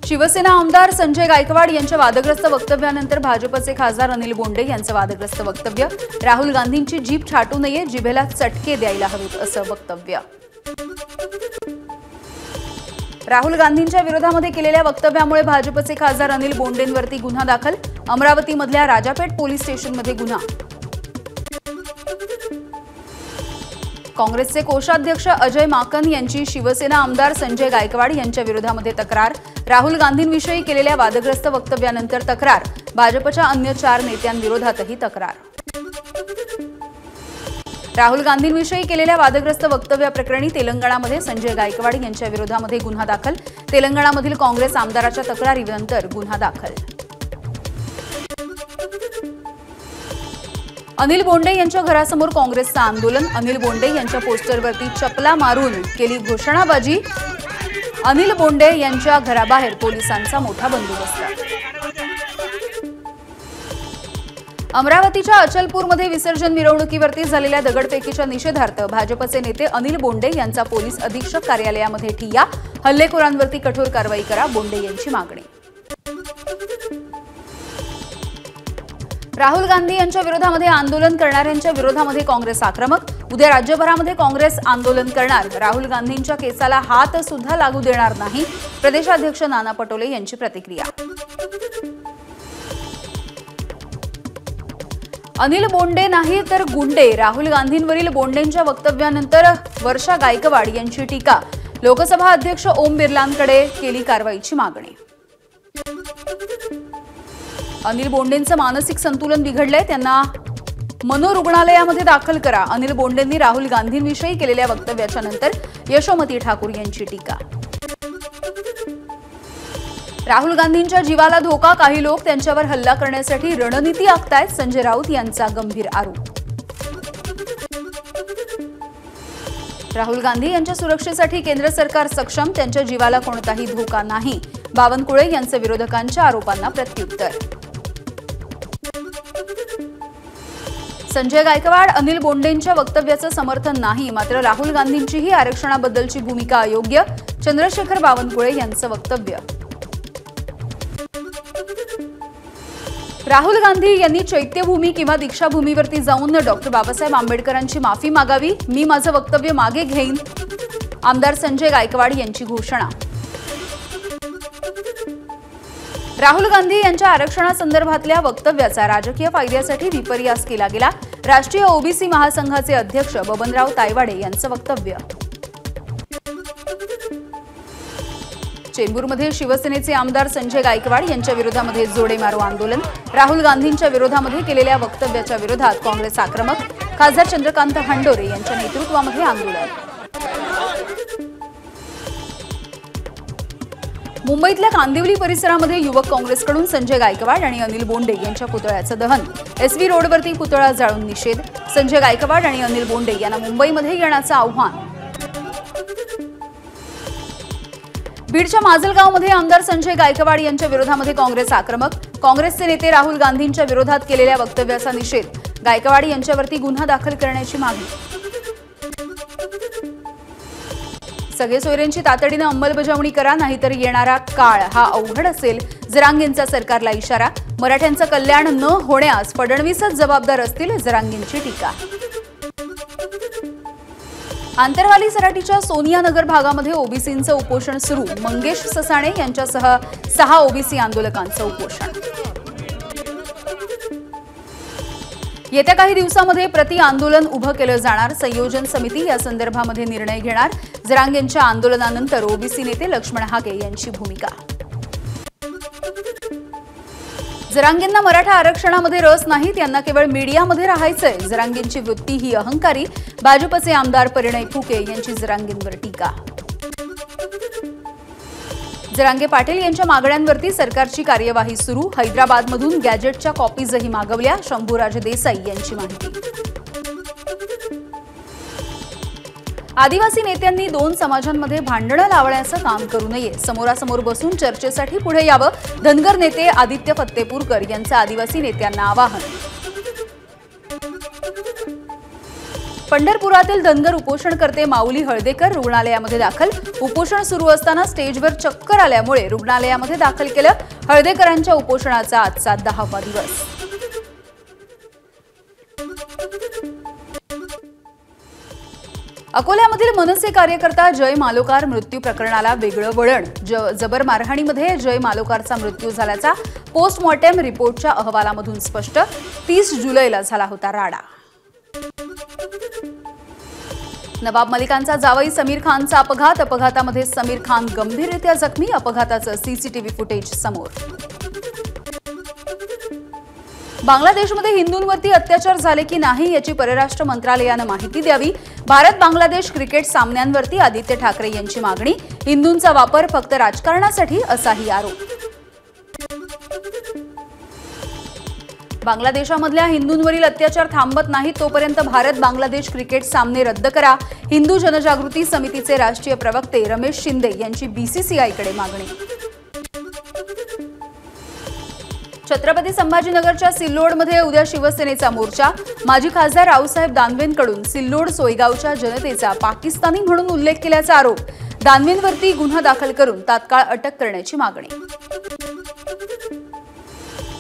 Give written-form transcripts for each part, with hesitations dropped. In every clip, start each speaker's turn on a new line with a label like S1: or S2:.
S1: शिवसेना आमदार संजय गायकवाड यांच्या वादग्रस्त वक्तव्यानंतर भाजपचे खासदार अनिल बोंडे यांचं वादग्रस्त वक्तव्य। राहुल गांधींची जीभ छाटू नये, जिभेला चटके द्यायला हवेत असं वक्तव्य। राहुल गांधींच्या विरोधामध्ये केलेल्या वक्तव्यामुळे भाजपचे खासदार अनिल बोंडेंवरती गुन्हा दाखल। अमरावतीमधल्या राजापेठ पोलीस स्टेशनमध्ये गुन्हा। काँग्रेसचे कोषाध्यक्ष अजय माकन यांची शिवसेना आमदार संजय गायकवाड यांच्या विरोधामध्ये तक्रार। राहुल गांधींविषयी केलेल्या वादग्रस्त वक्तव्यानंतर तक्रार। भाजपच्या अन्य 4 नेत्यांविरोधातही तक्रार। राहुल गांधींविषयी केलेल्या वादग्रस्त वक्तव्याप्रकरणी तेलंगणामध्ये संजय गायकवाड यांच्या विरोधामध्ये गुन्हा दाखल। तेलंगणामधील काँग्रेस आमदाराच्या तक्रारीनंतर गुन्हा दाखल। अनिल बोंडे यांच्या घरासमोर काँग्रेसचं आंदोलन। अनिल बोंडे यांच्या पोस्टरवरती चपला मारून केली घोषणाबाजी। अनिल बोंडे यांच्या घराबाहेर पोलिसांचा मोठा बंदोबस्त। अमरावतीच्या अचलपूरमध्ये विसर्जन मिरवणुकीवरती झालेल्या दगडफेकीच्या निषेधार्थ भाजपचे नेते अनिल बोंडे यांचा पोलीस अधीक्षक कार्यालयामध्ये ठिय्या। हल्लेखोरांवरती कठोर कारवाई करा, बोंडे यांची मागणी। राहुल गांधी यांच्या विरोधामध्ये आंदोलन करणाऱ्यांच्या विरोधामध्ये काँग्रेस आक्रमक। उद्या राज्यभरामध्ये काँग्रेस आंदोलन करणार। राहुल गांधींच्या केसाला हात सुद्धा लागू देणार नाही, प्रदेशाध्यक्ष नाना पटोले यांची प्रतिक्रिया। अनिल बोंडे नाही तर गुंडे, राहुल गांधींवरील बोंडेंच्या वक्तव्यानंतर वर्षा गायकवाड यांची टीका। लोकसभा अध्यक्ष ओम बिर्लांकडे केली कारवाईची मागणी। अनिल बोंडेंचं मानसिक संतुलन बिघडलंय, त्यांना मनोरुग्णालयामध्ये दाखल करा। अनिल बोंडेंनी राहुल गांधींविषयी केलेल्या वक्तव्याच्या नंतर यशोमती ठाकूर यांची टीका। राहुल गांधींच्या जीवाला धोका, काही लोक त्यांच्यावर हल्ला करण्यासाठी रणनीती आखतायत, संजय राऊत यांचा गंभीर आरोप। राहुल गांधी यांच्या सुरक्षेसाठी केंद्र सरकार सक्षम, त्यांच्या जीवाला कोणताही धोका नाही, बावनकुळे यांचं विरोधकांच्या आरोपांना प्रत्युत्तर। संजय गायकवाड अनिल बोंडेंच्या वक्तव्याचं समर्थन नाही, मात्र राहुल गांधींचीही आरक्षणाबद्दलची भूमिका अयोग्य, चंद्रशेखर बावनकुळे यांचं वक्तव्य। राहुल गांधी यांनी चैत्यभूमी किंवा दीक्षाभूमीवरती जाऊन डॉक्टर बाबासाहेब आंबेडकरांची माफी मागावी, मी माझं वक्तव्य मागे घेईन, आमदार संजय गायकवाड यांची घोषणा। राहुल गांधी यांच्या आरक्षणासंदर्भातल्या वक्तव्याचा राजकीय फायद्यासाठी विपर्यास केला गेला, राष्ट्रीय ओबीसी महासंघाचे अध्यक्ष बबनराव तायवाडे यांचं वक्तव्य। चेंबूरमध्ये शिवसेनेचे आमदार संजय गायकवाड यांच्या विरोधामध्ये जोडे मारो आंदोलन। राहुल गांधींच्या विरोधामध्ये केलेल्या वक्तव्याच्या विरोधात काँग्रेस आक्रमक, खासदार चंद्रकांत हंडोरे यांच्या नेतृत्वामध्ये आंदोलन। मुंबईतल्या कांदिवली परिसरामध्ये युवक काँग्रेसकडून संजय गायकवाड आणि अनिल बोंडे यांच्या पुतळ्याचं दहन। एसव्ही रोडवरती पुतळा जाळून निषेध। संजय गायकवाड आणि अनिल बोंडे यांना मुंबईमध्ये येण्याचं आव्हान। बीडच्या माजलगावमध्ये आमदार संजय गायकवाड यांच्या विरोधामध्ये काँग्रेस आक्रमक, काँग्रेसचे नेते राहुल गांधींच्या विरोधात केलेल्या वक्तव्याचा निषेध। गायकवाड यांच्यावरती गुन्हा दाखल करण्याची मागणी। सगळे सोयऱ्यांची तातडीने अंमलबजावणी करा, नाहीतर येणारा काळ हा अवघड असेल, जरांगेंचा सरकारला इशारा। मराठ्यांचं कल्याण न होण्यास फडणवीसच जबाबदार असतील, जरांगेंची टीका। आंतरवाली सराटीच्या सोनिया नगर भागामध्ये ओबीसींचं उपोषण सुरू, मंगेश ससाणे यांच्यासह 6 ओबीसी आंदोलकांचं उपोषण। येत्या काही दिवसांमध्ये प्रति आंदोलन उभं केलं जाणार, संयोजन समिती या संदर्भामध्ये निर्णय घेणार। जरांगेंच्या आंदोलनानंतर ओबीसी नेते लक्ष्मण हाके यांची भूमिका। जरांगेंना मराठा आरक्षणामध्ये रस नाही, त्यांना केवळ मीडियामध्ये राहायचंय, जरांगेंची वृत्ती ही अहंकारी। भाजपचे आमदार परिणय फुके यांची जरांगेंवर टीका। जरांगे पाटील यांच्या मागण्यांवरती सरकारची कार्यवाही सुरू, हैदराबादमधून गॅजेटच्या कॉपीजही मागवल्या, शंभूराज देसाई यांची माहिती। आदिवासी नेत्यांनी 2 समाजांमध्ये भांडणं लावण्याचं काम करू नये, समोरासमोर बसून चर्चेसाठी पुढे यावं, धनगर नेते आदित्य फत्तेपूरकर यांचं आदिवासी नेत्यांना आवाहन। पंढरपुरातील धनगर उपोषणकर्ते माऊली हळदेकर रुग्णालयामध्ये दाखल. उपोषण सुरू असताना स्टेजवर चक्कर आल्यामुळे रुग्णालयामध्ये दाखल केलं. हळदेकरांच्या उपोषणाचा आजचा 10वा दिवस. अकोल्यामधील मनसे कार्यकर्ता जय मालोकार मृत्यू प्रकरणाला वेगळं वळण. जबर मारहाणीमध्ये जय मालोकारचा मृत्यू झाल्याचा पोस्टमॉर्टेम रिपोर्टच्या अहवालामधून स्पष्ट. 30 जुलैला झाला होता राडा. नवाब मलिकांचा जावई समीर खानचा अपघात. अपघातामध्ये समीर खान गंभीररित्या जखमी. अपघाताचं सीसीटीव्ही फुटेज समोर. बांगलादेशमध्ये हिंदूंवरती अत्याचार झाले की नाही याची परराष्ट्र मंत्रालयानं माहिती द्यावी. भारत बांगलादेश क्रिकेट सामन्यांवरती आदित्य ठाकरे यांची मागणी. हिंदूंचा वापर फक्त राजकारणासाठी असाही आरोप. बांगलादेशामधल्या हिंदूंवरील अत्याचार थांबत नाही तोपर्यंत भारत बांगलादेश क्रिकेट सामने रद्द करा. हिंदू जनजागृती समितीचे राष्ट्रीय प्रवक्ते रमेश शिंदे यांची बीसीसीआयकडे मागणी. छत्रपती संभाजीनगरच्या सिल्लोडमध्ये उद्या शिवसेनेचा मोर्चा. माजी खासदार रावसाहेब दानवेंकडून सिल्लोड सोयगावच्या जनतेचा पाकिस्तानी म्हणून उल्लेख केल्याचा आरोप. दानवेंवरती गुन्हा दाखल करून तात्काळ अटक करण्याची मागणी.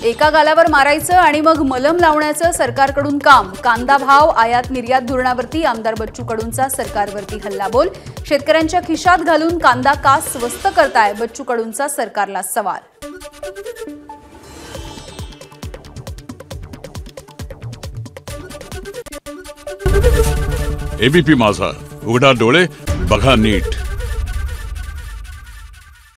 S1: एका गालावर मारायचं आणि मग मलम लावण्याचं सरकारकडून काम. कांदा भाव आयात निर्यात धोरणावरती आमदार बच्चू कडूंचा सरकारवरती हल्लाबोल. शेतकऱ्यांच्या खिशात घालून कांदा का स्वस्त करताय, बच्चू कडूंचा सरकारला सवाल.
S2: एबीपी माझा, उघडा डोळे बघा नीट.